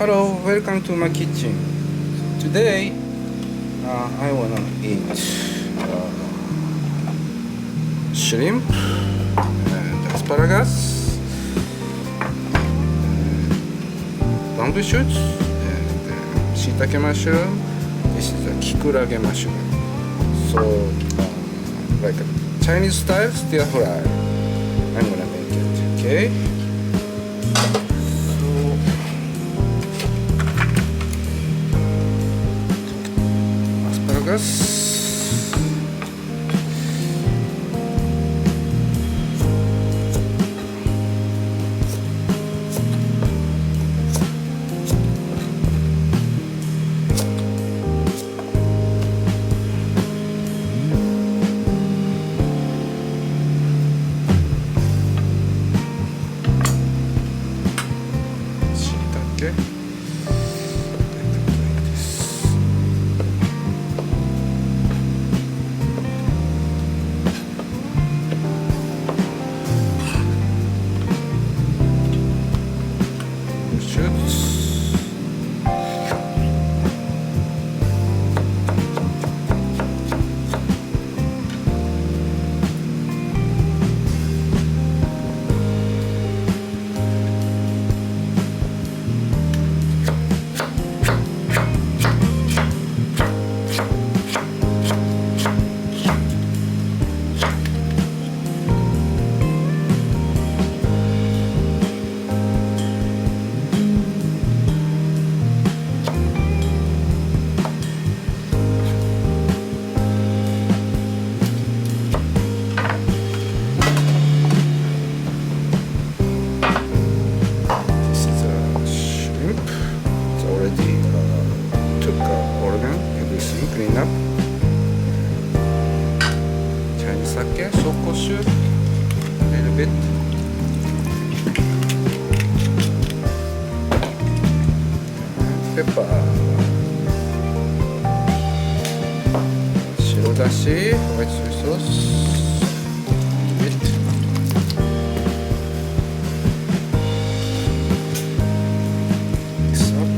Hello, welcome to my kitchen. Today, I wanna eat shrimp and asparagus, bamboo shoots, and shiitake mushroom. This is a kikurage mushroom. So, like a Chinese style stir fry. I'm gonna make it. Okay. Asparagus. Shiitake. Clean up. Chinese sake, sokoshu, a little bit. Pepper. 白だし、white soy sauce. A little bit. Mix up.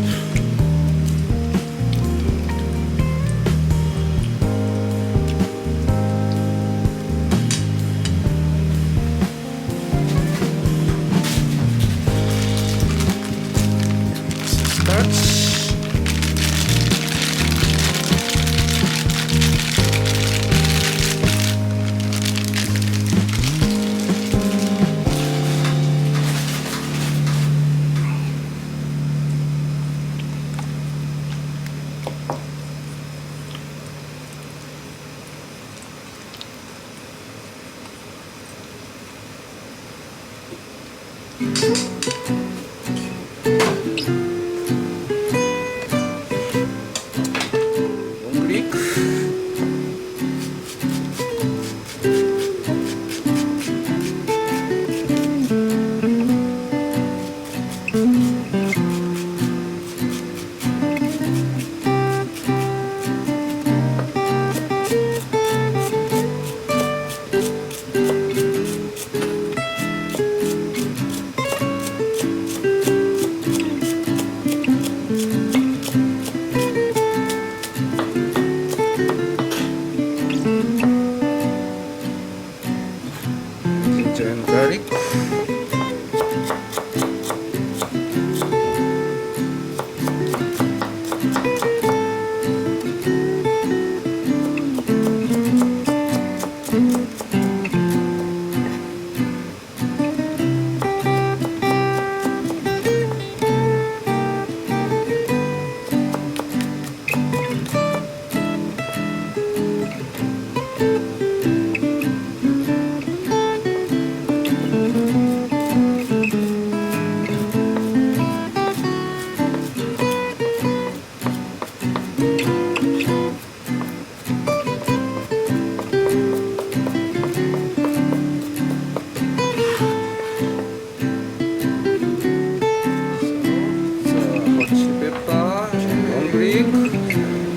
Ginger and garlic.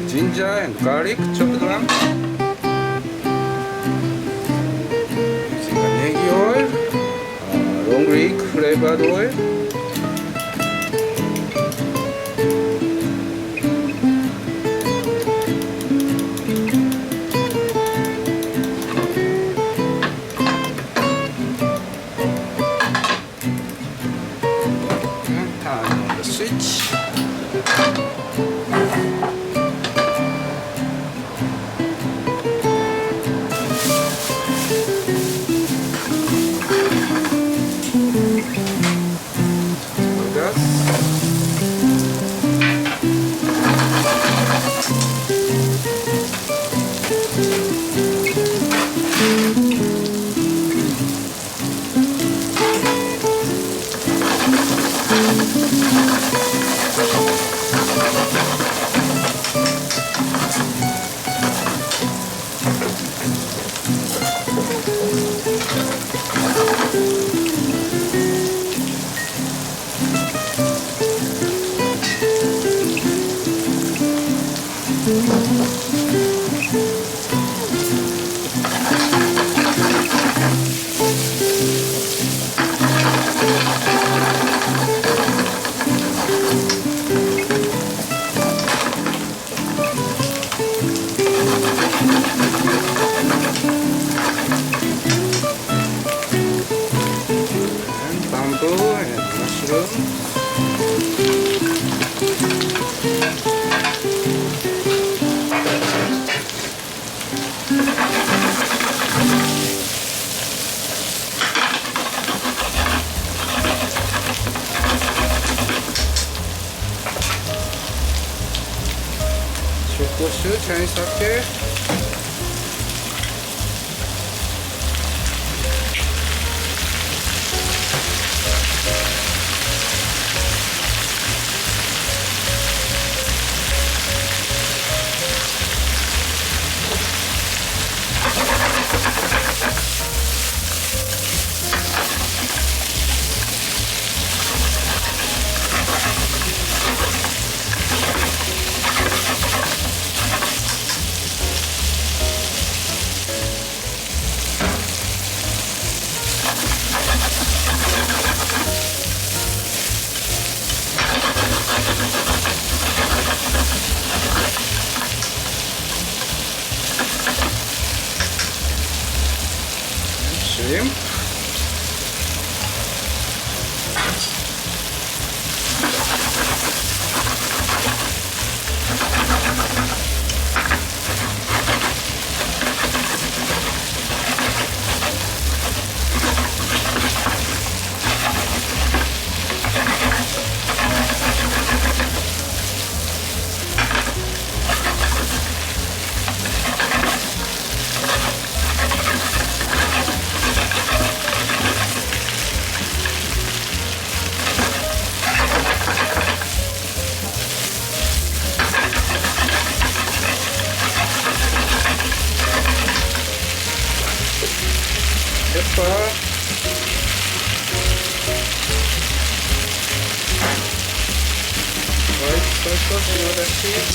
Ginger and garlic chopped down. Using a negi oil, long leek flavored oil, mushroom. Shokosu, Chinese sake. Shrimp. Pepper. White soy sauce, you know that shit.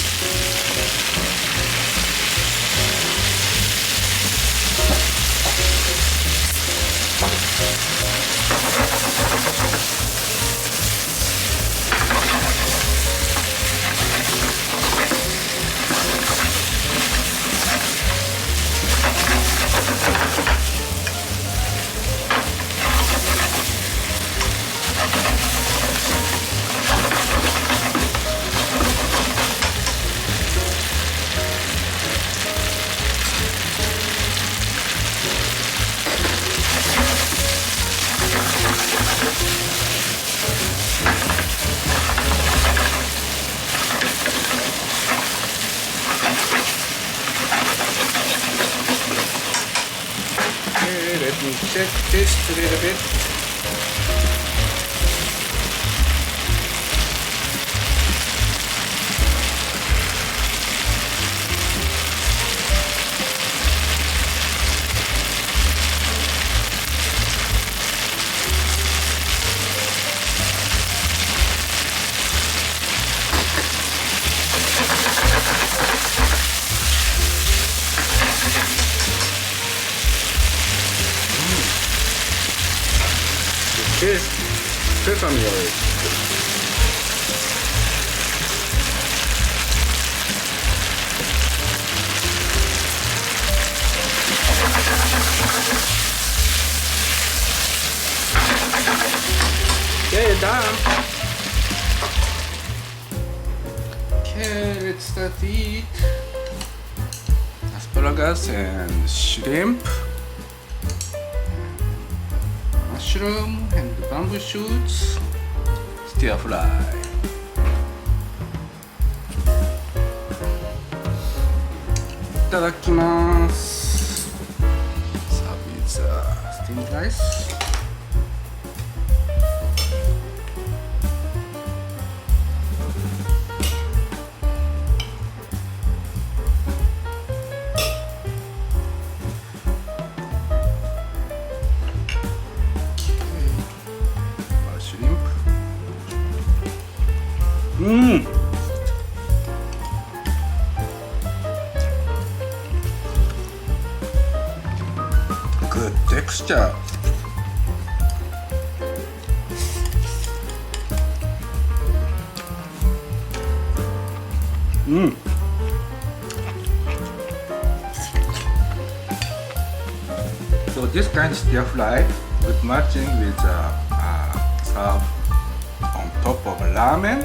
Let me check this a little bit. This sesame oil. Okay, done. Okay, let's start to eat. Asparagus and shrimp. Mushroom and bamboo shoots, stir fry. Itadakimasu. Serve with steamed rice. Good texture. So this kind of stir fry with matching with serve on top of ramen,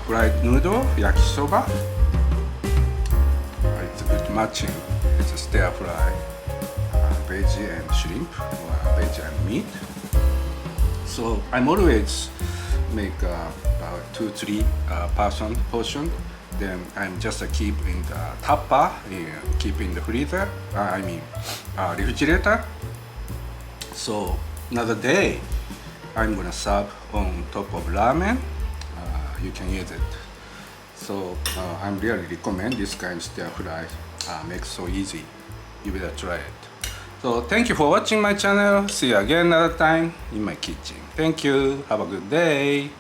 fried noodle, yakisoba. It's a good matching. It's a stir fry, veggie and shrimp, or veggie and meat. So I'm always make about 2-3 person portion. Then I'm just keep in the tupper, keep in the freezer. Refrigerator. So another day, I'm gonna serve on top of ramen. You can use it. So I'm really recommend this kind of stir fry. Makes so easy. You better try it. So thank you for watching my channel. See you again another time in my kitchen. Thank you. Have a good day.